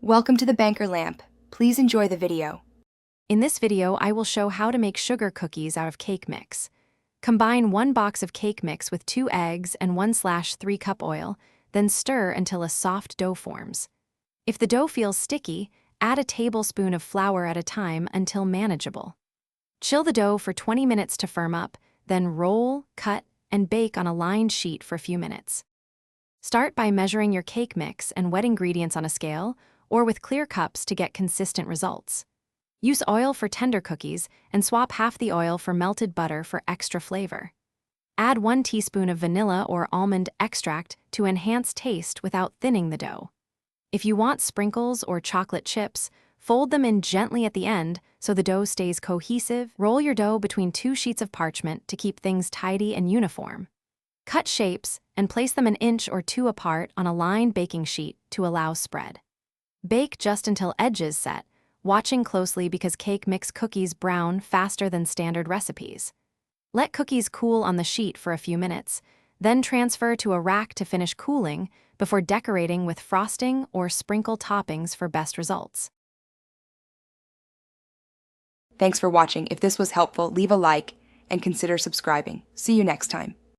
Welcome to the Banker Lamp. Please enjoy the video. In this video, I will show how to make sugar cookies out of cake mix. Combine 1 box of cake mix with 2 eggs and 1/3 cup oil, then stir until a soft dough forms. If the dough feels sticky, add a tablespoon of flour at a time until manageable. Chill the dough for 20 minutes to firm up, then roll, cut, and bake on a lined sheet for a few minutes. Start by measuring your cake mix and wet ingredients on a scale, or with clear cups to get consistent results. Use oil for tender cookies and swap half the oil for melted butter for extra flavor. Add 1 teaspoon of vanilla or almond extract to enhance taste without thinning the dough. If you want sprinkles or chocolate chips, fold them in gently at the end so the dough stays cohesive. Roll your dough between 2 sheets of parchment to keep things tidy and uniform. Cut shapes and place them 1 inch or 2 apart on a lined baking sheet to allow spread. Bake just until edges set, watching closely because cake mix cookies brown faster than standard recipes. Let cookies cool on the sheet for a few minutes, then transfer to a rack to finish cooling before decorating with frosting or sprinkle toppings for best results. Thanks for watching. If this was helpful, leave a like and consider subscribing. See you next time.